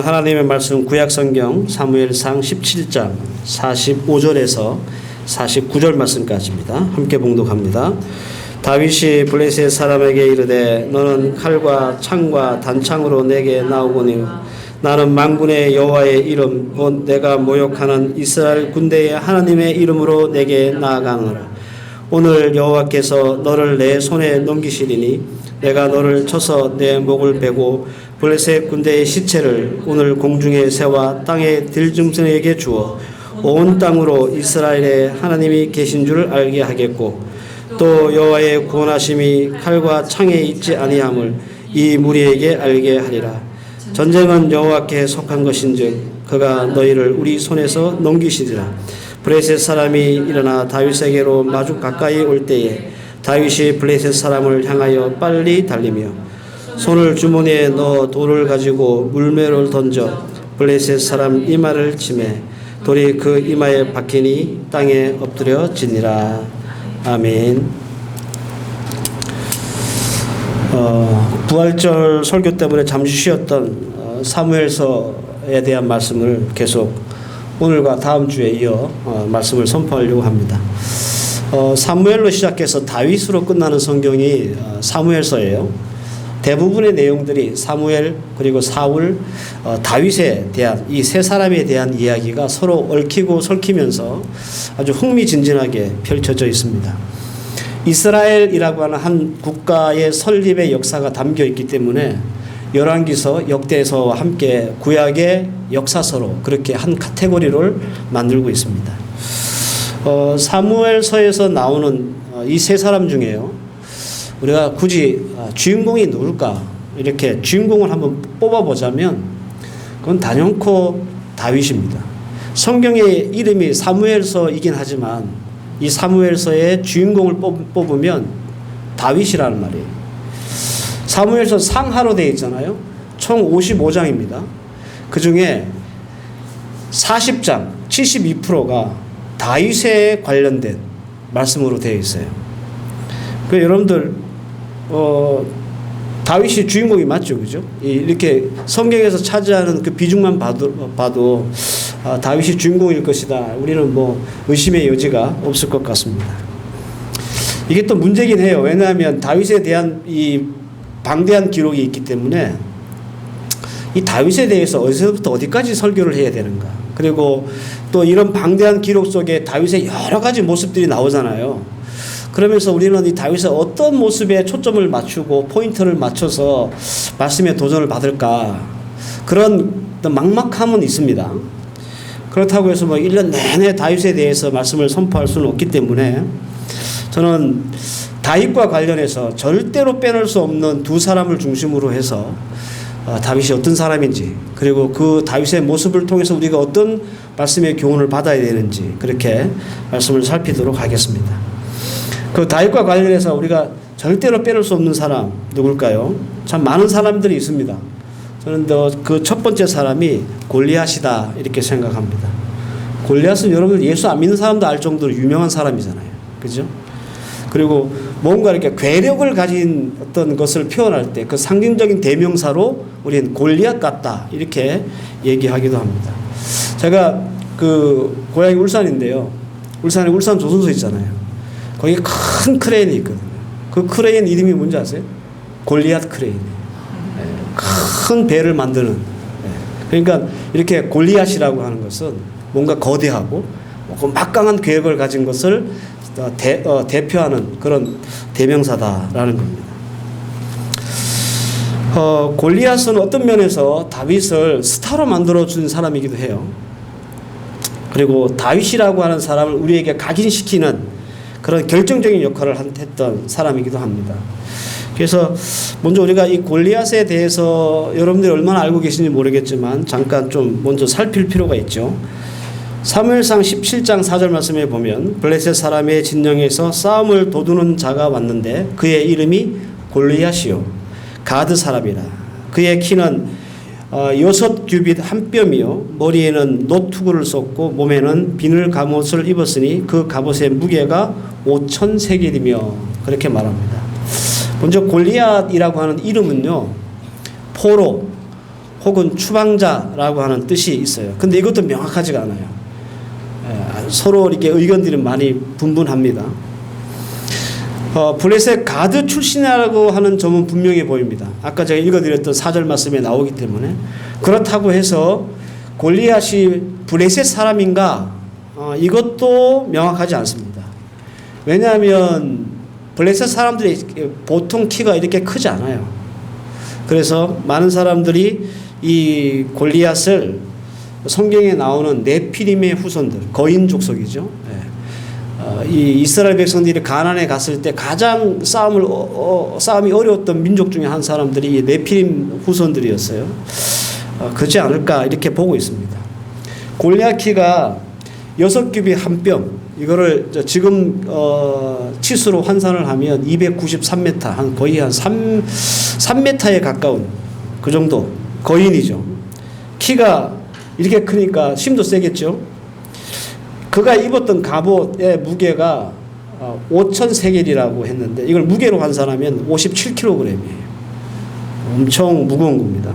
하나님의 말씀 구약성경 사무엘상 17장 45절에서 49절 말씀까지입니다. 함께 봉독합니다. 다윗이 블레셋 사람에게 이르되 너는 칼과 창과 단창으로 내게 나오거니 나는 만군의 여호와의 이름 곧 내가 모욕하는 이스라엘 군대의 하나님의 이름으로 내게 나아가노라. 오늘 여호와께서 너를 내 손에 넘기시리니 내가 너를 쳐서 내 목을 베고 블레셋 군대의 시체를 오늘 공중의 새와 땅의 들짐승에게 주어 온 땅으로 이스라엘의 하나님이 계신 줄 알게 하겠고 또 여호와의 구원하심이 칼과 창에 있지 아니함을 이 무리에게 알게 하리라. 전쟁은 여호와께 속한 것인즉 그가 너희를 우리 손에서 넘기시리라. 블레셋 사람이 일어나 다윗에게로 마주 가까이 올 때에 다윗이 블레셋 사람을 향하여 빨리 달리며 손을 주머니에 넣어 돌을 가지고 물매를 던져 블레셋 사람 이마를 치매 돌이 그 이마에 박히니 땅에 엎드려지니라. 아멘. 부활절 설교 때문에 잠시 쉬었던 사무엘서에 대한 말씀을 계속 오늘과 다음 주에 이어 말씀을 선포하려고 합니다. 사무엘로 시작해서 다윗으로 끝나는 성경이 사무엘서예요. 대부분의 내용들이 사무엘 그리고 사울, 다윗에 대한 이 세 사람에 대한 이야기가 서로 얽히고 설키면서 아주 흥미진진하게 펼쳐져 있습니다. 이스라엘이라고 하는 한 국가의 설립의 역사가 담겨 있기 때문에 열왕기서, 역대서와 함께 구약의 역사서로 그렇게 한 카테고리를 만들고 있습니다. 사무엘서에서 나오는 이 세 사람 중에요. 우리가 굳이 주인공이 누굴까 이렇게 주인공을 한번 뽑아보자면 그건 단연코 다윗입니다. 성경의 이름이 사무엘서이긴 하지만 이 사무엘서의 주인공을 뽑으면 다윗이라는 말이에요. 사무엘서 상하로 되어 있잖아요. 총 55장입니다. 그 중에 40장 72%가 다윗에 관련된 말씀으로 되어 있어요. 그 여러분들 다윗이 주인공이 맞죠, 그죠? 이렇게 성경에서 차지하는 그 비중만 봐도 다윗이 주인공일 것이다. 우리는 뭐 의심의 여지가 없을 것 같습니다. 이게 또 문제긴 해요. 왜냐하면 다윗에 대한 이 방대한 기록이 있기 때문에 이 다윗에 대해서 어디서부터 어디까지 설교를 해야 되는가. 그리고 또 이런 방대한 기록 속에 다윗의 여러 가지 모습들이 나오잖아요. 그러면서 우리는 이 다윗의 어떤 모습에 초점을 맞추고 포인트를 맞춰서 말씀에 도전을 받을까. 그런 막막함은 있습니다. 그렇다고 해서 뭐 1년 내내 다윗에 대해서 말씀을 선포할 수는 없기 때문에 저는 다윗과 관련해서 절대로 빼놓을 수 없는 두 사람을 중심으로 해서 다윗이 어떤 사람인지 그리고 그 다윗의 모습을 통해서 우리가 어떤 말씀의 교훈을 받아야 되는지 그렇게 말씀을 살피도록 하겠습니다. 그 다윗과 관련해서 우리가 절대로 빼놓을 수 없는 사람 누굴까요? 참 많은 사람들이 있습니다. 저는 그 첫 번째 사람이 골리앗이다 이렇게 생각합니다. 골리앗은 여러분 예수 안 믿는 사람도 알 정도로 유명한 사람이잖아요. 그죠? 그리고 뭔가 이렇게 괴력을 가진 어떤 것을 표현할 때 그 상징적인 대명사로 우리는 골리앗 같다 이렇게 얘기하기도 합니다. 제가 그 고향이 울산인데요. 울산에 울산 조선소 있잖아요. 거기 큰 크레인이 있거든요. 그 크레인 이름이 뭔지 아세요? 골리앗 크레인. 큰 배를 만드는. 그러니까 이렇게 골리앗이라고 하는 것은 뭔가 거대하고 막강한 계획을 가진 것을 대표하는 그런 대명사다라는 겁니다. 골리앗은 어떤 면에서 다윗을 스타로 만들어준 사람이기도 해요. 그리고 다윗이라고 하는 사람을 우리에게 각인시키는 그런 결정적인 역할을 했던 사람이기도 합니다. 그래서 먼저 우리가 이 골리앗에 대해서 여러분들이 얼마나 알고 계신지 모르겠지만 잠깐 좀 먼저 살필 필요가 있죠. 사무엘상 17장 4절 말씀에 보면 블레셋 사람의 진영에서 싸움을 도두는 자가 왔는데 그의 이름이 골리앗이요 가드 사람이라. 그의 키는 6규빗 한 뼘이요 머리에는 노투구를 썼고 몸에는 비늘 갑옷을 입었으니 그 갑옷의 무게가 5,000세겔이며 그렇게 말합니다. 먼저 골리앗이라고 하는 이름은요 포로 혹은 추방자라고 하는 뜻이 있어요. 근데 이것도 명확하지가 않아요. 서로 이렇게 의견들이 많이 분분합니다. 블레셋 가드 출신이라고 하는 점은 분명해 보입니다. 아까 제가 읽어드렸던 4절 말씀에 나오기 때문에. 그렇다고 해서 골리앗이 블레셋 사람인가? 이것도 명확하지 않습니다. 왜냐하면 블레셋 사람들이 보통 키가 이렇게 크지 않아요. 그래서 많은 사람들이 이 골리앗을 성경에 나오는 네피림의 후손들, 거인 족속이죠. 이 이스라엘 백성들이 가나안에 갔을 때 가장 싸움이 어려웠던 민족 중에 한 사람들이 이 네피림 후손들이었어요. 그렇지 않을까 이렇게 보고 있습니다. 골리앗 키가 6규빗 한 뼘, 이거를 지금 치수로 환산을 하면 293m, 거의 한 3m에 가까운 그 정도 거인이죠. 키가 이렇게 크니까 힘도 세겠죠. 그가 입었던 갑옷의 무게가 5,000세겔이라고 했는데 이걸 무게로 환산하면 57kg이에요. 엄청 무거운 겁니다.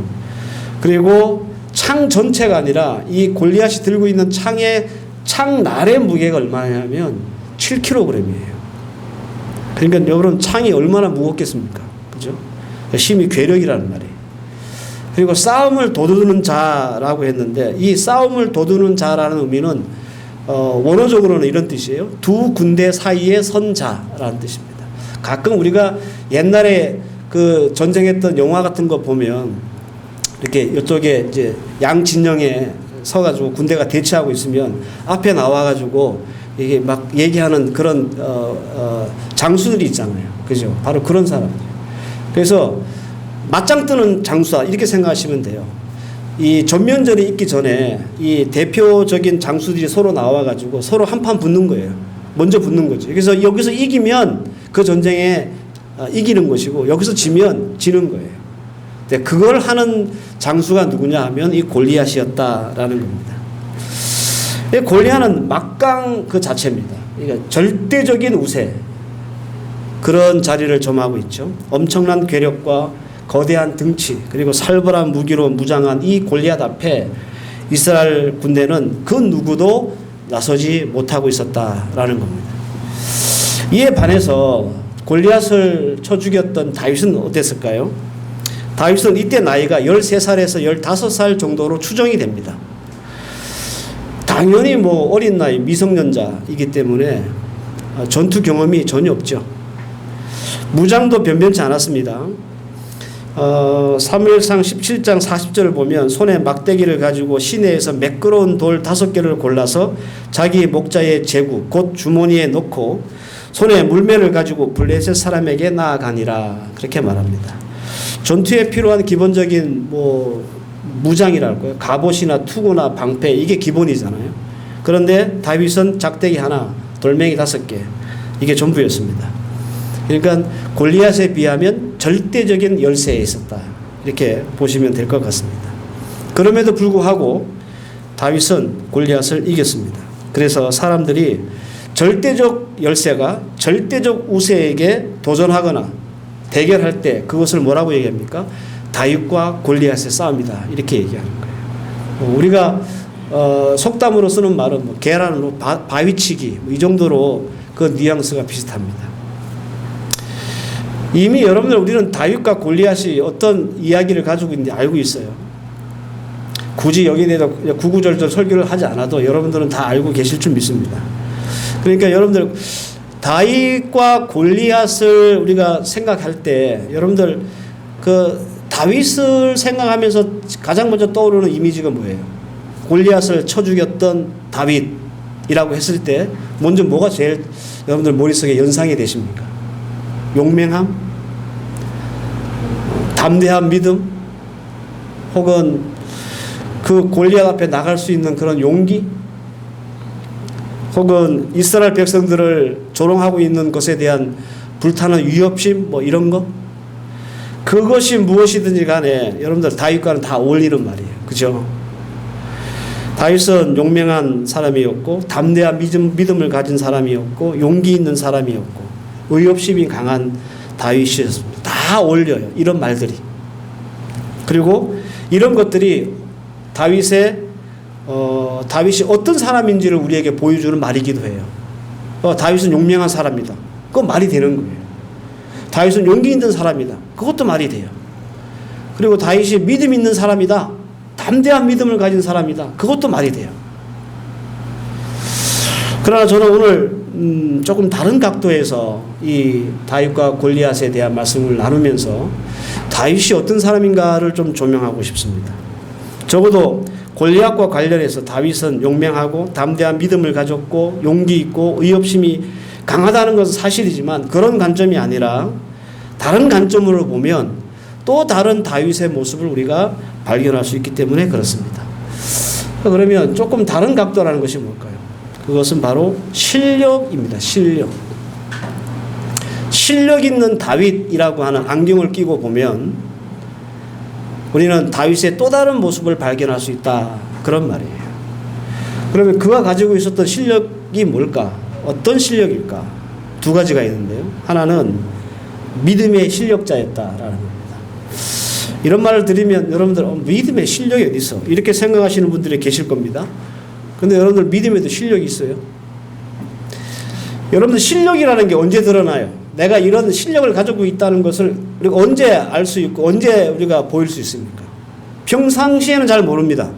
그리고 창 전체가 아니라 이 골리앗이 들고 있는 창날의 무게가 얼마냐면 7kg이에요. 그러니까 여러분 창이 얼마나 무겁겠습니까? 그죠? 힘이 괴력이라는 말이에요. 그리고 싸움을 도두는 자라고 했는데 이 싸움을 도두는 자라는 의미는 원어적으로는 이런 뜻이에요. 두 군대 사이에 선 자라는 뜻입니다. 가끔 우리가 옛날에 그 전쟁했던 영화 같은 거 보면 이렇게 이쪽에 이제 양 진영에 서가지고 군대가 대치하고 있으면 앞에 나와가지고 이게 막 얘기하는 그런 장수들이 있잖아요. 그죠? 바로 그런 사람들. 그래서 맞짱 뜨는 장수다 이렇게 생각하시면 돼요. 이 전면전이 있기 전에 이 대표적인 장수들이 서로 나와가지고 서로 한판 붙는 거예요. 먼저 붙는 거죠. 그래서 여기서 이기면 그 전쟁에 이기는 것이고 여기서 지면 지는 거예요. 근데 그걸 하는 장수가 누구냐 하면 이 골리앗이었다라는 겁니다. 골리앗은 막강 그 자체입니다. 그러니까 절대적인 우세 그런 자리를 점하고 있죠. 엄청난 괴력과 거대한 등치 그리고 살벌한 무기로 무장한 이 골리앗 앞에 이스라엘 군대는 그 누구도 나서지 못하고 있었다라는 겁니다. 이에 반해서 골리앗을 쳐 죽였던 다윗은 어땠을까요? 다윗은 이때 나이가 13살에서 15살 정도로 추정이 됩니다. 당연히 어린 나이 미성년자이기 때문에 전투 경험이 전혀 없죠. 무장도 변변치 않았습니다. 사무엘상 17장 40절을 보면 손에 막대기를 가지고 시내에서 매끄러운 돌 5개를 골라서 자기 목자의 제구 곧 주머니에 넣고 손에 물매를 가지고 블레셋 사람에게 나아가니라 그렇게 말합니다. 전투에 필요한 기본적인 무장이랄까요? 갑옷이나 투구나 방패 이게 기본이잖아요. 그런데 다윗은 작대기 하나, 돌멩이 5개 이게 전부였습니다. 그러니까 골리앗에 비하면 절대적인 열세에 있었다. 이렇게 보시면 될 것 같습니다. 그럼에도 불구하고 다윗은 골리앗을 이겼습니다. 그래서 사람들이 절대적 열세가 절대적 우세에게 도전하거나 대결할 때 그것을 뭐라고 얘기합니까? 다윗과 골리앗의 싸움이다. 이렇게 얘기하는 거예요. 우리가 속담으로 쓰는 말은 계란으로 바위치기 이 정도로 그 뉘앙스가 비슷합니다. 이미 여러분들 우리는 다윗과 골리앗이 어떤 이야기를 가지고 있는지 알고 있어요. 굳이 여기에 대해서 구구절절 설교를 하지 않아도 여러분들은 다 알고 계실 줄 믿습니다. 그러니까 여러분들 다윗과 골리앗을 우리가 생각할 때 여러분들 그 다윗을 생각하면서 가장 먼저 떠오르는 이미지가 뭐예요? 골리앗을 쳐 죽였던 다윗이라고 했을 때 먼저 뭐가 제일 여러분들 머릿속에 연상이 되십니까? 용맹함? 담대한 믿음? 혹은 그 골리앗 앞에 나갈 수 있는 그런 용기? 혹은 이스라엘 백성들을 조롱하고 있는 것에 대한 불타는 위협심? 이런 거? 그것이 무엇이든지 간에 여러분들 다윗과는 다 어울리는 말이에요. 그죠? 다윗은 용맹한 사람이었고 담대한 믿음을 가진 사람이었고 용기 있는 사람이었고 의협심이 강한 다윗이었습니다. 다 어울려요. 이런 말들이. 그리고 이런 것들이 다윗이 어떤 사람인지를 우리에게 보여주는 말이기도 해요. 다윗은 용맹한 사람이다. 그건 말이 되는 거예요. 다윗은 용기 있는 사람이다. 그것도 말이 돼요. 그리고 다윗이 믿음 있는 사람이다. 담대한 믿음을 가진 사람이다. 그것도 말이 돼요. 그러나 저는 오늘 조금 다른 각도에서 이 다윗과 골리앗에 대한 말씀을 나누면서 다윗이 어떤 사람인가를 좀 조명하고 싶습니다. 적어도 골리앗과 관련해서 다윗은 용맹하고 담대한 믿음을 가졌고 용기 있고 의협심이 강하다는 것은 사실이지만 그런 관점이 아니라 다른 관점으로 보면 또 다른 다윗의 모습을 우리가 발견할 수 있기 때문에 그렇습니다. 그러면 조금 다른 각도라는 것이 뭘까요? 그것은 바로 실력입니다. 실력 있는 다윗이라고 하는 안경을 끼고 보면 우리는 다윗의 또 다른 모습을 발견할 수 있다. 그런 말이에요. 그러면 그가 가지고 있었던 실력이 뭘까? 어떤 실력일까? 두 가지가 있는데요. 하나는 믿음의 실력자였다라는 겁니다. 이런 말을 들으면 여러분들 믿음의 실력이 어디 있어? 이렇게 생각하시는 분들이 계실 겁니다. 근데 여러분들 믿음에도 실력이 있어요. 여러분들 실력이라는 게 언제 드러나요? 내가 이런 실력을 가지고 있다는 것을 우리가 언제 알 수 있고 언제 우리가 보일 수 있습니까? 평상시에는 잘 모릅니다.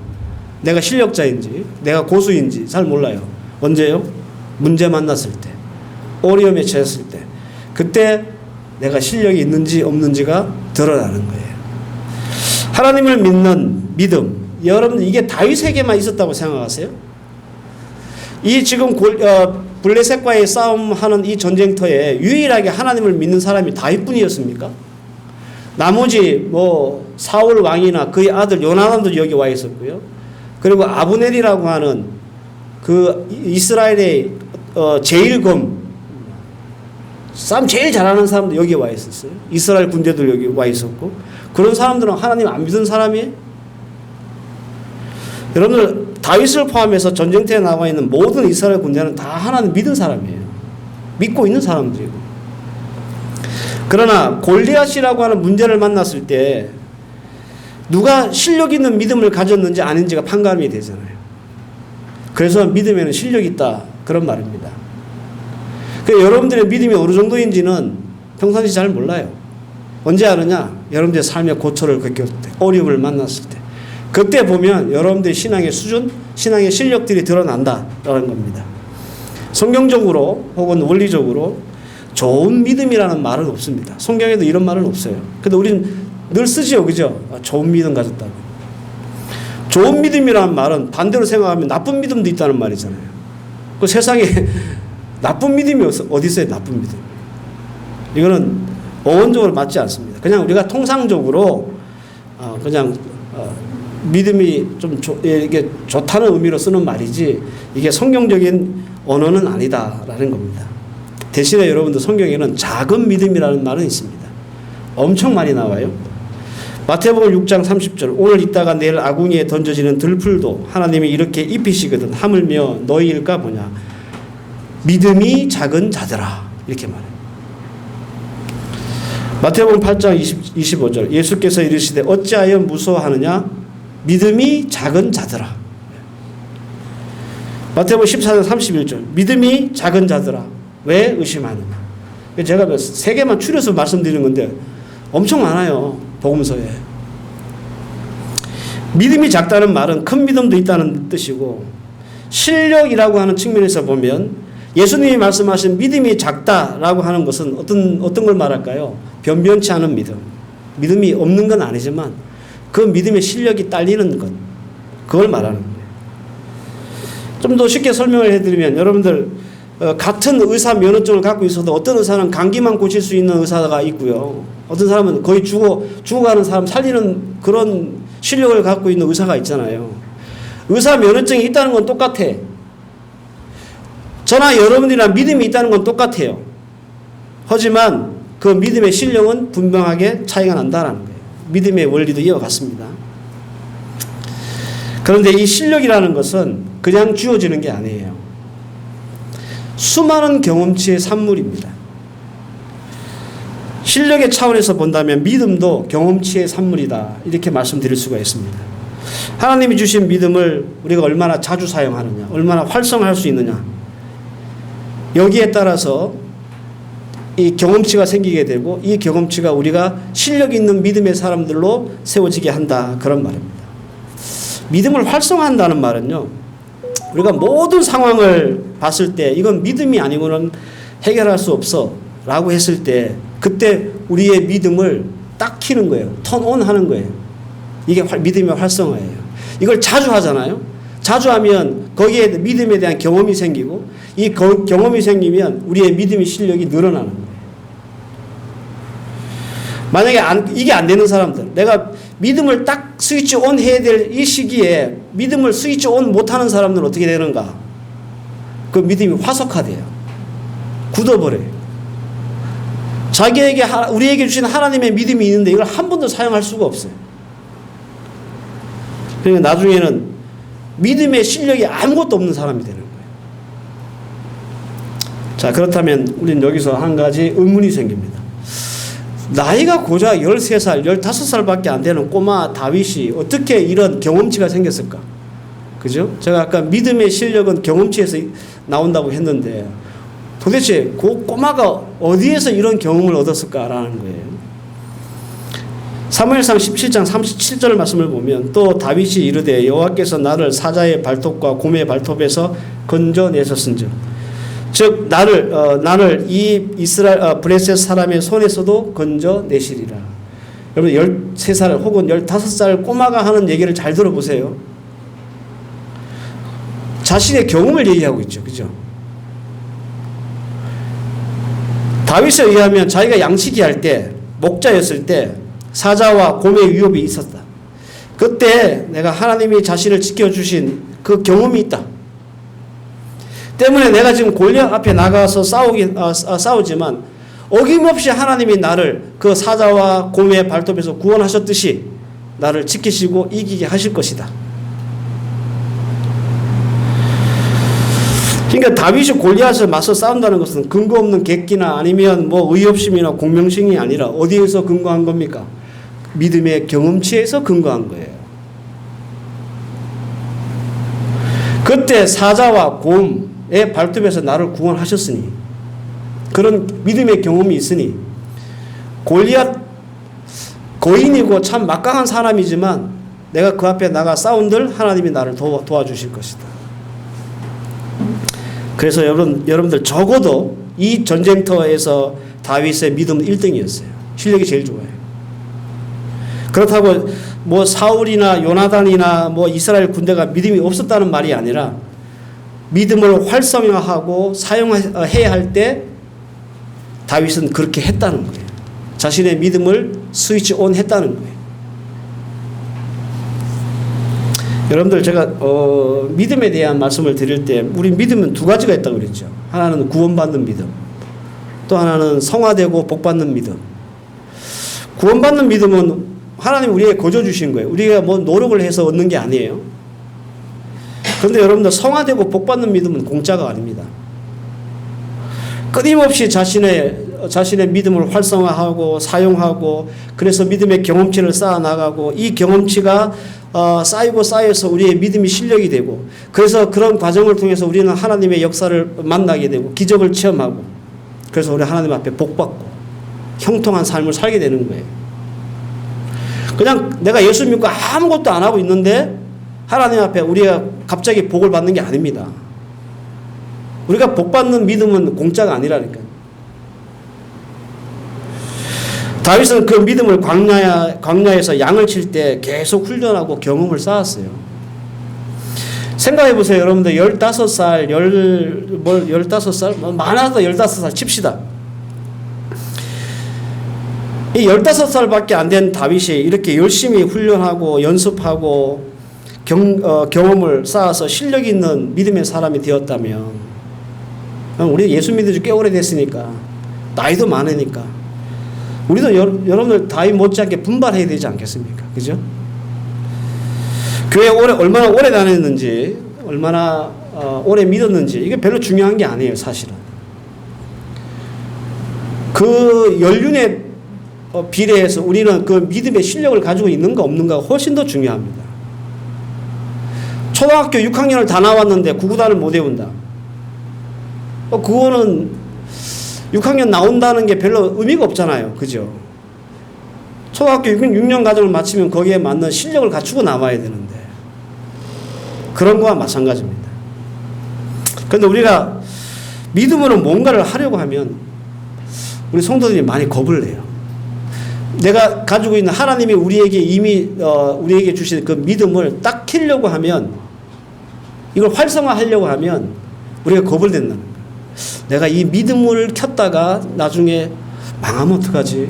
내가 실력자인지 내가 고수인지 잘 몰라요. 언제요? 문제 만났을 때, 어려움에 처했을 때, 그때 내가 실력이 있는지 없는지가 드러나는 거예요. 하나님을 믿는 믿음, 여러분 이게 다윗에게만 있었다고 생각하세요? 이 지금 블레셋과의 싸움하는 이 전쟁터에 유일하게 하나님을 믿는 사람이 다윗뿐이었습니까? 나머지 사울 왕이나 그의 아들 요나단도 여기 와 있었고요. 그리고 아브넬이라고 하는 그 이스라엘의 제일검, 싸움 제일 잘하는 사람도 여기 와 있었어요. 이스라엘 군대도 여기 와 있었고, 그런 사람들은 하나님 안 믿은 사람이에요. 여러분들 다윗을 포함해서 전쟁터에 나와 있는 모든 이스라엘 군대는 다 하나님 믿은 사람이에요. 믿고 있는 사람들이고. 그러나 골리앗이라고 하는 문제를 만났을 때 누가 실력 있는 믿음을 가졌는지 아닌지가 판가름이 되잖아요. 그래서 믿음에는 실력이 있다, 그런 말입니다. 여러분들의 믿음이 어느 정도인지는 평상시 잘 몰라요. 언제 아느냐? 여러분들의 삶의 고초를 겪을 때, 어려움을 만났을 때, 그때 보면 여러분들의 신앙의 수준, 신앙의 실력들이 드러난다라는 겁니다. 성경적으로 혹은 원리적으로 좋은 믿음이라는 말은 없습니다. 성경에도 이런 말은 없어요. 근데 우리는 늘 쓰지요, 그죠? 좋은 믿음 가졌다고. 좋은 믿음이라는 말은 반대로 생각하면 나쁜 믿음도 있다는 말이잖아요. 그 세상에 나쁜 믿음이 어디 있어요? 나쁜 믿음. 이거는 어원적으로 맞지 않습니다. 그냥 우리가 통상적으로 그냥 믿음이 좀 이게 좋다는 의미로 쓰는 말이지 이게 성경적인 언어는 아니다라는 겁니다. 대신에 여러분들 성경에는 작은 믿음이라는 말은 있습니다. 엄청 많이 나와요. 마태복음 6장 30절, 오늘 있다가 내일 아궁이에 던져지는 들풀도 하나님이 이렇게 입히시거든 하물며 너희일까 보냐. 믿음이 작은 자들아, 이렇게 말해요. 마태복음 8장 25절, 예수께서 이르시되 어찌하여 무서워하느냐. 믿음이 작은 자들아. 마태복음 14장 31절, 믿음이 작은 자들아 왜 의심하느냐. 제가 3개만 추려서 말씀드리는 건데 엄청 많아요, 복음서에. 믿음이 작다는 말은 큰 믿음도 있다는 뜻이고, 실력이라고 하는 측면에서 보면 예수님이 말씀하신 믿음이 작다라고 하는 것은 어떤 걸 말할까요? 변변치 않은 믿음. 믿음이 없는 건 아니지만 그 믿음의 실력이 딸리는 것, 그걸 말하는 거예요. 좀 더 쉽게 설명을 해드리면, 여러분들 같은 의사 면허증을 갖고 있어도 어떤 의사는 감기만 고칠 수 있는 의사가 있고요. 어떤 사람은 거의 죽어가는 사람 살리는 그런 실력을 갖고 있는 의사가 있잖아요. 의사 면허증이 있다는 건 똑같아. 저나 여러분들이랑 믿음이 있다는 건 똑같아요. 하지만 그 믿음의 실력은 분명하게 차이가 난다는 거예요. 믿음의 원리도 이와 같습니다. 그런데 이 실력이라는 것은 그냥 주어지는 게 아니에요. 수많은 경험치의 산물입니다. 실력의 차원에서 본다면 믿음도 경험치의 산물이다. 이렇게 말씀드릴 수가 있습니다. 하나님이 주신 믿음을 우리가 얼마나 자주 사용하느냐, 얼마나 활성화할 수 있느냐, 여기에 따라서 이 경험치가 생기게 되고 이 경험치가 우리가 실력 있는 믿음의 사람들로 세워지게 한다. 그런 말입니다. 믿음을 활성화한다는 말은요, 우리가 모든 상황을 봤을 때 이건 믿음이 아니고는 해결할 수 없어 라고 했을 때 그때 우리의 믿음을 딱 키는 거예요. 턴온 하는 거예요. 이게 믿음의 활성화예요. 이걸 자주 하잖아요. 자주 하면 거기에 믿음에 대한 경험이 생기고 이 경험이 생기면 우리의 믿음의 실력이 늘어나는 거예요. 만약에 이게 안 되는 사람들, 내가 믿음을 딱 스위치 온 해야 될 이 시기에 믿음을 스위치 온 못하는 사람들은 어떻게 되는가? 그 믿음이 화석화돼요. 굳어버려요. 자기에게 우리에게 주신 하나님의 믿음이 있는데 이걸 한 번도 사용할 수가 없어요. 그러니까 나중에는 믿음의 실력이 아무것도 없는 사람이 되는 거예요. 자, 그렇다면 우리는 여기서 한 가지 의문이 생깁니다. 나이가 고작 13살, 15살밖에 안 되는 꼬마 다윗이 어떻게 이런 경험치가 생겼을까? 그죠? 제가 아까 믿음의 실력은 경험치에서 나온다고 했는데 도대체 그 꼬마가 어디에서 이런 경험을 얻었을까라는 거예요. 사무엘상 17장 37절 말씀을 보면 또 다윗이 이르되 여호와께서 나를 사자의 발톱과 곰의 발톱에서 건져내셨은즉 즉 나를 이 이스라엘 블레셋 사람의 손에서도 건져내시리라. 여러분 13살 혹은 15살 꼬마가 하는 얘기를 잘 들어보세요. 자신의 경험을 얘기하고 있죠. 그죠? 다윗에 의하면 자기가 양치기 할 때 목자였을 때 사자와 곰의 위협이 있었다. 그때 내가 하나님이 자신을 지켜주신 그 경험이 있다. 때문에 내가 지금 골리앗 앞에 나가서 싸우지만 어김없이 하나님이 나를 그 사자와 곰의 발톱에서 구원하셨듯이 나를 지키시고 이기게 하실 것이다. 그러니까 다윗이 골리앗을 맞서 싸운다는 것은 근거 없는 객기나 아니면 뭐 의협심이나 공명심이 아니라 어디에서 근거한 겁니까? 믿음의 경험치에서 근거한 거예요. 그때 사자와 곰의 발톱에서 나를 구원하셨으니 그런 믿음의 경험이 있으니 골리앗 거인이고 참 막강한 사람이지만 내가 그 앞에 나가 싸운들 하나님이 나를 도와주실 것이다. 그래서 여러분들 적어도 이 전쟁터에서 다윗의 믿음은 1등이었어요. 실력이 제일 좋아요. 그렇다고 뭐 사울이나 요나단이나 뭐 이스라엘 군대가 믿음이 없었다는 말이 아니라 믿음을 활성화하고 사용해야 할 때 다윗은 그렇게 했다는 거예요. 자신의 믿음을 스위치 온 했다는 거예요. 여러분들 제가 믿음에 대한 말씀을 드릴 때 우리 믿음은 두 가지가 있다고 그랬죠. 하나는 구원받는 믿음, 또 하나는 성화되고 복받는 믿음. 구원받는 믿음은 하나님 우리에게 거저 주신 거예요. 우리가 뭐 노력을 해서 얻는 게 아니에요. 그런데 여러분들 성화되고 복받는 믿음은 공짜가 아닙니다. 끊임없이 자신의 믿음을 활성화하고 사용하고 그래서 믿음의 경험치를 쌓아나가고 이 경험치가 쌓여서 우리의 믿음이 실력이 되고 그래서 그런 과정을 통해서 우리는 하나님의 역사를 만나게 되고 기적을 체험하고 그래서 우리 하나님 앞에 복받고 형통한 삶을 살게 되는 거예요. 그냥 내가 예수 믿고 아무것도 안 하고 있는데 하나님 앞에 우리가 갑자기 복을 받는 게 아닙니다. 우리가 복받는 믿음은 공짜가 아니라니까요. 다윗은 그 믿음을 광야에서 양을 칠 때 계속 훈련하고 경험을 쌓았어요. 생각해 보세요. 여러분들 15살, 15살, 많아도 15살 칩시다. 이 15살밖에 안 된 다윗이 이렇게 열심히 훈련하고 연습하고 경험을 쌓아서 실력 있는 믿음의 사람이 되었다면 우리 예수 믿은 지 꽤 오래됐으니까 나이도 많으니까 우리도 여러분들 다윗 못지않게 분발해야 되지 않겠습니까? 그죠? 교회 얼마나 오래 다녔는지 얼마나 오래 믿었는지 이게 별로 중요한 게 아니에요. 사실은 그 연륜에 비례해서 우리는 그 믿음의 실력을 가지고 있는가 없는가가 훨씬 더 중요합니다. 초등학교 6학년을 다 나왔는데 구구단을 못 외운다. 그거는 6학년 나온다는 게 별로 의미가 없잖아요. 그죠? 초등학교 6년 과정을 마치면 거기에 맞는 실력을 갖추고 나와야 되는데 그런 거와 마찬가지입니다. 그런데 우리가 믿음으로 뭔가를 하려고 하면 우리 성도들이 많이 겁을 내요. 내가 가지고 있는 하나님이 우리에게 이미 우리에게 주신 그 믿음을 딱 키려고 하면 이걸 활성화하려고 하면 우리가 겁을 낸다는 거예요. 내가 이 믿음을 켰다가 나중에 망하면 어떡하지?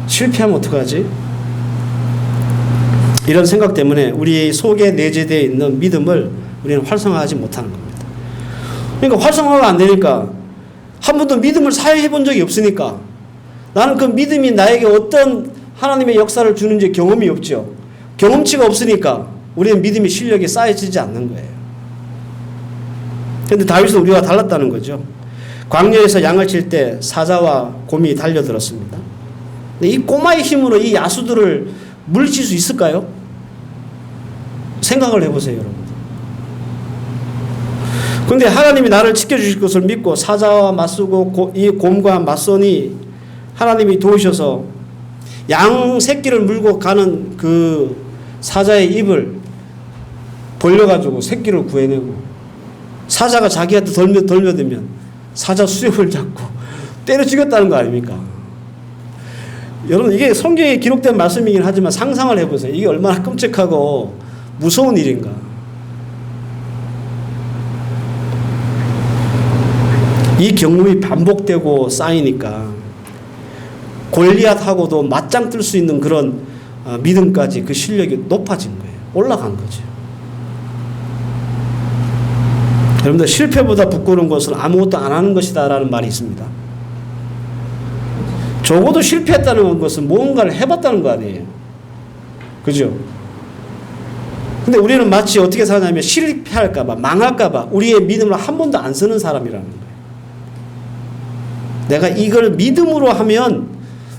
실패하면 어떡하지? 이런 생각 때문에 우리 속에 내재되어 있는 믿음을 우리는 활성화하지 못하는 겁니다. 그러니까 활성화가 안 되니까 한 번도 믿음을 사용해 본 적이 없으니까 나는 그 믿음이 나에게 어떤 하나님의 역사를 주는지 경험이 없죠. 경험치가 없으니까 우리는 믿음의 실력이 쌓여지지 않는 거예요. 그런데 다윗은 우리와 달랐다는 거죠. 광야에서 양을 칠 때 사자와 곰이 달려들었습니다. 이 꼬마의 힘으로 이 야수들을 물리칠 수 있을까요? 생각을 해보세요, 여러분. 그런데 하나님이 나를 지켜주실 것을 믿고 사자와 맞서고 이 곰과 맞서니 하나님이 도우셔서 양 새끼를 물고 가는 그 사자의 입을 벌려가지고 새끼를 구해내고 사자가 자기한테 덜며들면 사자 수염을 잡고 때려 죽였다는 거 아닙니까? 여러분 이게 성경에 기록된 말씀이긴 하지만 상상을 해보세요. 이게 얼마나 끔찍하고 무서운 일인가. 이 경험이 반복되고 쌓이니까 골리앗하고도 맞짱 뜰 수 있는 그런 믿음까지 그 실력이 높아진 거예요. 올라간 거죠. 여러분들 실패보다 부끄러운 것은 아무것도 안 하는 것이다 라는 말이 있습니다. 적어도 실패했다는 것은 뭔가를 해봤다는 거 아니에요. 그죠? 근데 우리는 마치 어떻게 사냐면 실패할까봐 망할까봐 우리의 믿음을 한 번도 안 쓰는 사람이라는 거예요. 내가 이걸 믿음으로 하면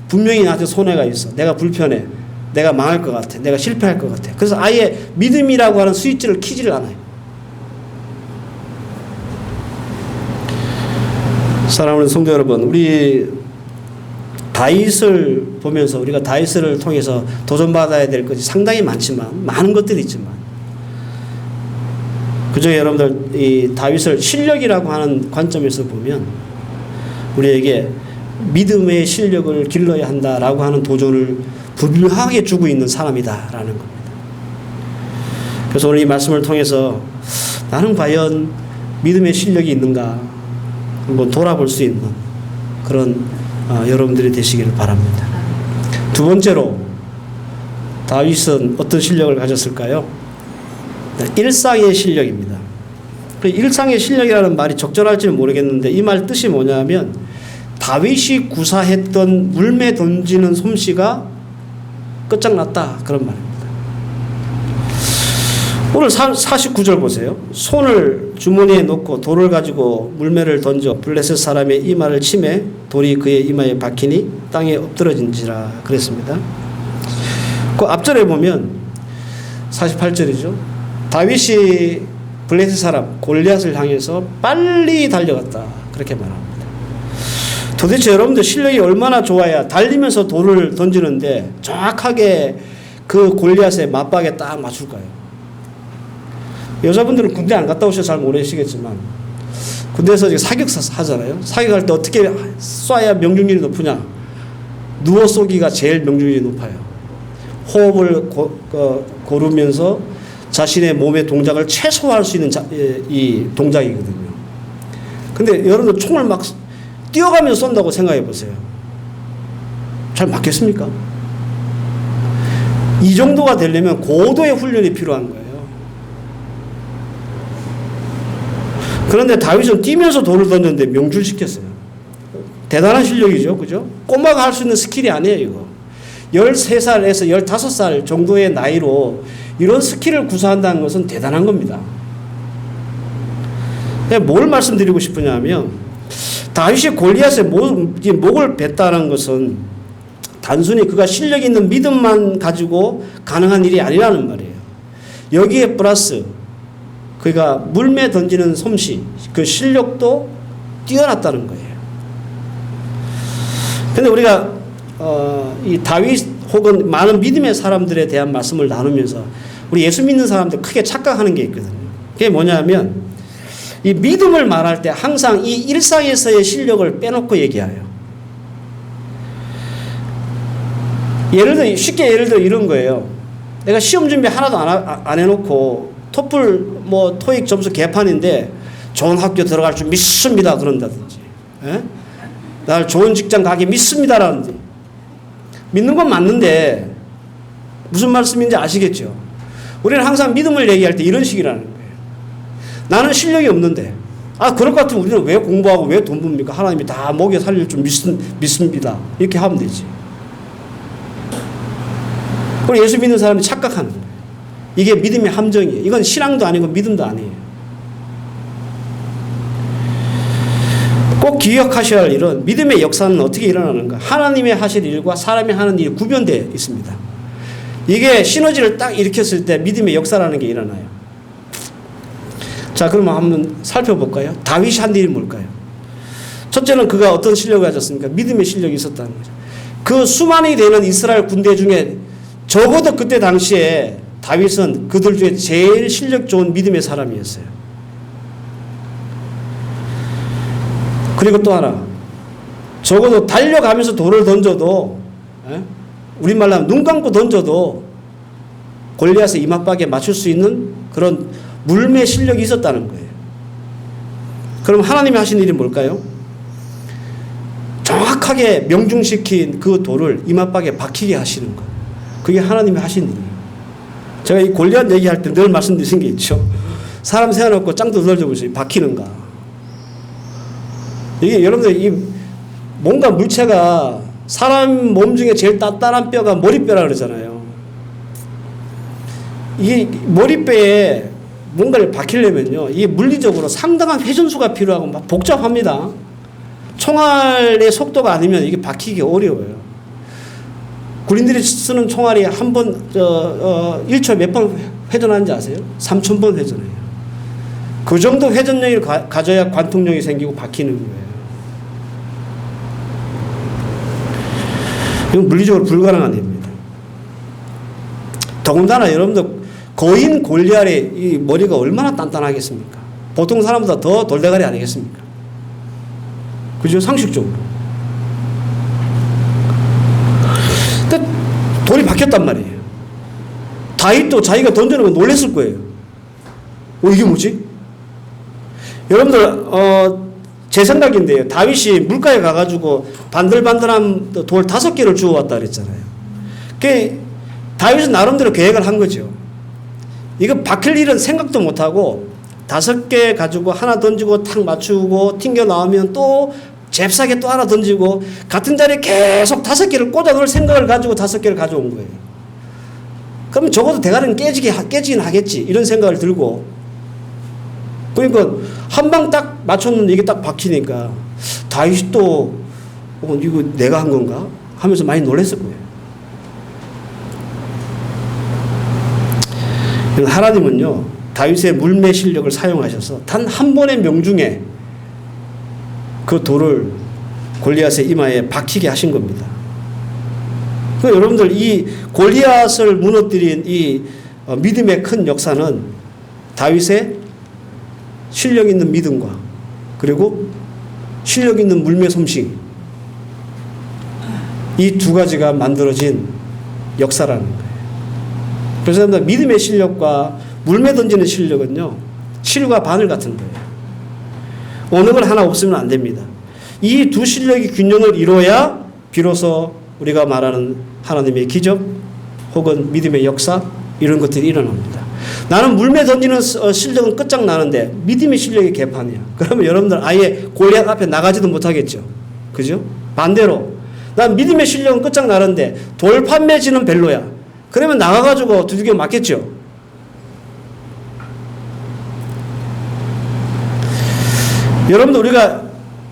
분명히 나한테 손해가 있어. 내가 불편해. 내가 망할 것 같아. 내가 실패할 것 같아. 그래서 아예 믿음이라고 하는 스위치를 켜지를 않아요. 사랑하는 성도 여러분, 우리 다윗을 보면서 우리가 다윗을 통해서 도전받아야 될 것이 상당히 많지만 많은 것들이 있지만 그중에 여러분들 이 다윗을 실력이라고 하는 관점에서 보면 우리에게 믿음의 실력을 길러야 한다라고 하는 도전을 분명하게 주고 있는 사람이다라는 겁니다. 그래서 오늘 이 말씀을 통해서 나는 과연 믿음의 실력이 있는가 한번 돌아볼 수 있는 그런 여러분들이 되시기를 바랍니다. 두 번째로 다윗은 어떤 실력을 가졌을까요? 일상의 실력입니다. 일상의 실력이라는 말이 적절할지는 모르겠는데 이 말 뜻이 뭐냐면 다윗이 구사했던 물매 던지는 솜씨가 끝장났다 그런 말입니다. 오늘 49절 보세요. 손을 주머니에 넣고 돌을 가지고 물매를 던져 블레셋 사람의 이마를 치매 돌이 그의 이마에 박히니 땅에 엎드러진지라 그랬습니다. 그 앞절에 보면 48절이죠. 다윗이 블레셋 사람 골리앗을 향해서 빨리 달려갔다 그렇게 말합니다. 도대체 여러분들 실력이 얼마나 좋아야 달리면서 돌을 던지는데 정확하게 그 골리앗의 맞박에 딱 맞출까요? 여자분들은 군대 안 갔다 오셔서 잘 모르시겠지만 군대에서 사격 하잖아요. 사격할 때 어떻게 쏴야 명중률이 높으냐? 누워 쏘기가 제일 명중률이 높아요. 호흡을 고르면서 자신의 몸의 동작을 최소화할 수 있는 이 동작이거든요. 근데 여러분들 총을 막 뛰어가면서 쏜다고 생각해 보세요. 잘 맞겠습니까? 이 정도가 되려면 고도의 훈련이 필요한 거예요. 그런데 다윗은 뛰면서 돌을 던졌는데 명중시켰어요. 대단한 실력이죠. 그죠? 꼬마가 할 수 있는 스킬이 아니에요, 이거. 13살에서 15살 정도의 나이로 이런 스킬을 구사한다는 것은 대단한 겁니다. 뭘 말씀드리고 싶으냐면 다윗이 골리앗의 목을 뱉다는 것은 단순히 그가 실력 있는 믿음만 가지고 가능한 일이 아니라는 말이에요. 여기에 플러스 그가 물매 던지는 솜씨, 그 실력도 뛰어났다는 거예요. 근데 우리가 이 다윗 혹은 많은 믿음의 사람들에 대한 말씀을 나누면서 우리 예수 믿는 사람들 크게 착각하는 게 있거든요. 그게 뭐냐면 이 믿음을 말할 때 항상 이 일상에서의 실력을 빼놓고 얘기해요. 쉽게 예를 들어 이런 거예요. 내가 시험 준비 하나도 안 해놓고 토플 토익 점수 개판인데 좋은 학교 들어갈 줄 믿습니다 그런다든지, 예? 날 좋은 직장 가기 믿습니다라든지. 믿는 건 맞는데 무슨 말씀인지 아시겠죠? 우리는 항상 믿음을 얘기할 때 이런 식이라는 거예요. 나는 실력이 없는데, 그럴 것 같으면 우리는 왜 공부하고 왜 돈 붑니까? 하나님이 다 먹여 살릴 줄 믿습니다. 이렇게 하면 되지. 우리 예수 믿는 사람이 착각하는 거예요. 이게 믿음의 함정이에요. 이건 신앙도 아니고 믿음도 아니에요. 꼭 기억하셔야 할 일은 믿음의 역사는 어떻게 일어나는가? 하나님의 하실 일과 사람이 하는 일이 구별되어 있습니다. 이게 시너지를 딱 일으켰을 때 믿음의 역사라는 게 일어나요. 자, 그러면 한번 살펴볼까요? 다윗이 한 일이 뭘까요? 첫째는 그가 어떤 실력을 가졌습니까? 믿음의 실력이 있었다는 거죠. 그 수만이 되는 이스라엘 군대 중에 적어도 그때 당시에 다윗은 그들 중에 제일 실력 좋은 믿음의 사람이었어요. 그리고 또 하나, 적어도 달려가면서 돌을 던져도, 우리말로 하면 눈 감고 던져도 골리앗의 이마박에 맞출 수 있는 그런 물매 실력이 있었다는 거예요. 그럼 하나님이 하신 일이 뭘까요? 정확하게 명중시킨 그 돌을 이마박에 박히게 하시는 거예요. 그게 하나님이 하신 일이에요. 제가 이 골리앗 얘기할 때 늘 말씀드린 게 있죠. 사람 세워놓고 짱도 던져보세요. 박히는가. 이게 여러분들 뭔가 물체가 사람 몸 중에 제일 단단한 뼈가 머리뼈라 그러잖아요. 이게 머리뼈에 뭔가를 박히려면요, 이게 물리적으로 상당한 회전수가 필요하고 막 복잡합니다. 총알의 속도가 아니면 이게 박히기 어려워요. 군인들이 쓰는 총알이 한 번, 1초에 몇 번 회전하는지 아세요? 3,000번 회전해요. 그 정도 회전력을 가져야 관통력이 생기고 박히는 거예요. 이건 물리적으로 불가능한 일입니다. 더군다나 여러분들 거인 골리앗의 이 머리가 얼마나 단단하겠습니까? 보통 사람보다 더 돌대가리 아니겠습니까? 그죠? 상식적으로. 근데 돌이 박혔단 말이에요. 다윗도 자기가 던져놓은 거 놀랬을 거예요. 이게 뭐지? 여러분들 제 생각인데요. 다윗이 물가에 가가지고 반들반들한 돌 5개를 주워왔다 그랬잖아요. 다윗은 나름대로 계획을 한 거죠. 이거 박힐 일은 생각도 못하고 5개 가지고 하나 던지고 탁 맞추고 튕겨 나오면 또 잽싸게 또 하나 던지고 같은 자리에 계속 5개를 꽂아 놓을 생각을 가지고 5개를 가져온 거예요. 그러면 적어도 대가리는 깨지긴 하겠지. 이런 생각을 들고, 그러니까 한 방 딱 맞췄는데 이게 딱 박히니까 다윗이 또 이거 내가 한 건가? 하면서 많이 놀랐을 거예요. 하나님은요, 다윗의 물매 실력을 사용하셔서 단 한 번의 명중에 그 돌을 골리앗의 이마에 박히게 하신 겁니다. 그러니까 여러분들 이 골리앗을 무너뜨린 이 믿음의 큰 역사는 다윗의 실력 있는 믿음과 그리고 실력 있는 물매 솜씨, 이 두 가지가 만들어진 역사라는 거예요. 그래서 믿음의 실력과 물매 던지는 실력은요, 실과 바늘 같은 거예요. 어느 걸 하나 없으면 안 됩니다. 이 두 실력이 균형을 이루어야 비로소 우리가 말하는 하나님의 기적 혹은 믿음의 역사, 이런 것들이 일어납니다. 나는 물매 던지는 실력은 끝장나는데 믿음의 실력이 개판이야. 그러면 여러분들 아예 골리앗 앞에 나가지도 못하겠죠. 그죠? 반대로 난 믿음의 실력은 끝장나는데 돌판매지는 별로야. 그러면 나가가지고 두들겨 맞겠죠. 여러분들 우리가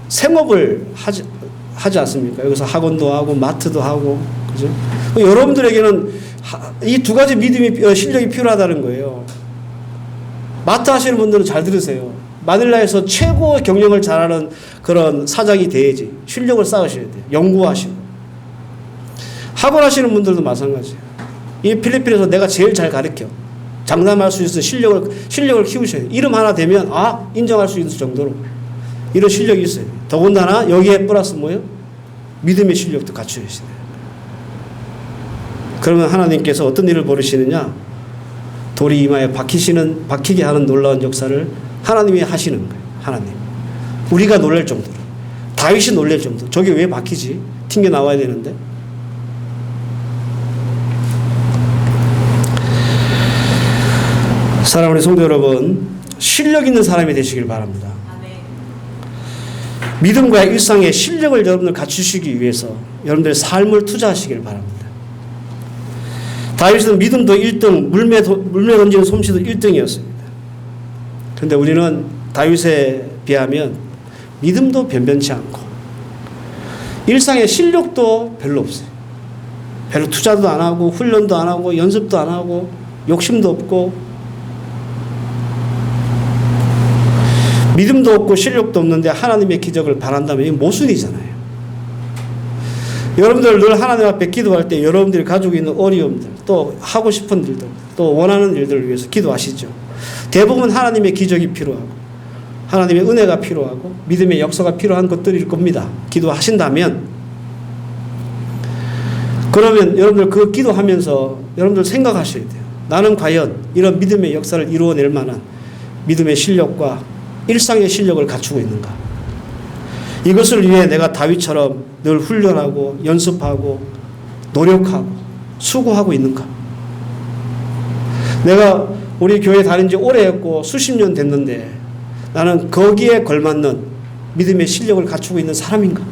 생업을 하지 않습니까? 여기서 학원도 하고 마트도 하고, 그죠? 여러분들에게는 이 두 가지 믿음이 실력이 필요하다는 거예요. 마트 하시는 분들은 잘 들으세요. 마닐라에서 최고 경영을 잘하는 그런 사장이 돼야지 실력을 쌓으셔야 돼요. 연구하시고. 학원 하시는 분들도 마찬가지예요. 이 필리핀에서 내가 제일 잘 가르쳐. 장담할 수 있는 실력을 키우셔야 돼요. 이름 하나 되면 인정할 수 있을 정도로 이런 실력이 있어요. 더군다나 여기에 플러스 뭐예요? 믿음의 실력도 갖추셔야 돼요. 그러면 하나님께서 어떤 일을 벌이시느냐? 돌이 이마에 박히게 하는 놀라운 역사를 하나님이 하시는 거예요. 하나님. 우리가 놀랄 정도로. 다윗이 놀랄 정도. 저게 왜 박히지? 튕겨 나와야 되는데. 사랑하는 성도 여러분, 실력 있는 사람이 되시길 바랍니다. 믿음과 일상의 실력을 여러분들 갖추시기 위해서 여러분들의 삶을 투자하시길 바랍니다. 다윗은 믿음도 1등, 물매 던지는 솜씨도 1등이었습니다. 그런데 우리는 다윗에 비하면 믿음도 변변치 않고 일상의 실력도 별로 없어요. 별로 투자도 안 하고 훈련도 안 하고 연습도 안 하고 욕심도 없고 믿음도 없고 실력도 없는데 하나님의 기적을 바란다면 이게 모순이잖아요. 여러분들 늘 하나님 앞에 기도할 때 여러분들이 가지고 있는 어려움들, 또 하고 싶은 일들, 또 원하는 일들을 위해서 기도하시죠. 대부분 하나님의 기적이 필요하고 하나님의 은혜가 필요하고 믿음의 역사가 필요한 것들일 겁니다. 기도하신다면. 그러면 여러분들 그 기도하면서 여러분들 생각하셔야 돼요. 나는 과연 이런 믿음의 역사를 이루어낼 만한 믿음의 실력과 일상의 실력을 갖추고 있는가? 이것을 위해 내가 다윗처럼 늘 훈련하고 연습하고 노력하고 수고하고 있는가? 내가 우리 교회 다닌 지 오래 했고 수십 년 됐는데 나는 거기에 걸맞는 믿음의 실력을 갖추고 있는 사람인가?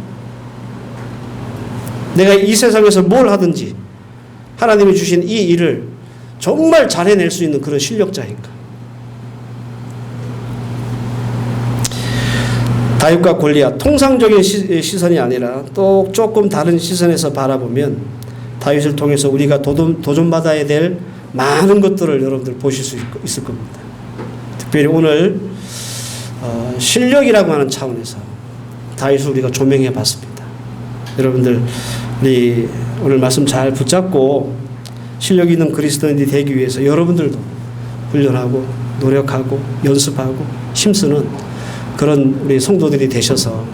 내가 이 세상에서 뭘 하든지 하나님이 주신 이 일을 정말 잘 해낼 수 있는 그런 실력자인가? 다윗과 골리앗, 통상적인 시선이 아니라 또 조금 다른 시선에서 바라보면 다윗을 통해서 우리가 도전받아야 될 많은 것들을 여러분들 보실 수 있을 겁니다. 특별히 오늘 실력이라고 하는 차원에서 다윗을 우리가 조명해 봤습니다. 여러분들 우리 오늘 말씀 잘 붙잡고 실력 있는 그리스도인이 되기 위해서 여러분들도 훈련하고 노력하고 연습하고 힘쓰는 그런 우리 성도들이 되셔서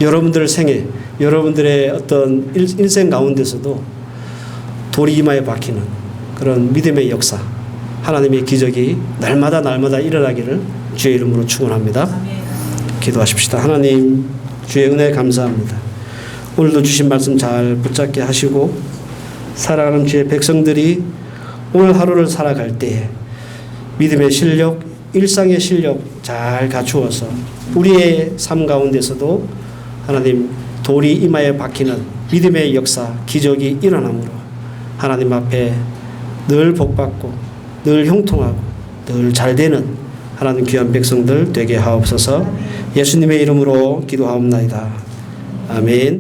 여러분들 생애, 여러분들의 어떤 인생 가운데서도 돌이 이마에 박히는 그런 믿음의 역사, 하나님의 기적이 날마다 일어나기를 주의 이름으로 축원합니다. 기도하십시다. 하나님, 주의 은혜 감사합니다. 오늘도 주신 말씀 잘 붙잡게 하시고 사랑하는 주의 백성들이 오늘 하루를 살아갈 때에 믿음의 실력, 일상의 실력 잘 갖추어서 우리의 삶 가운데서도 하나님 돌이 이마에 박히는 믿음의 역사, 기적이 일어나므로 하나님 앞에 늘 복받고 늘 형통하고 늘 잘되는 하나님 귀한 백성들 되게 하옵소서. 예수님의 이름으로 기도하옵나이다. 아멘.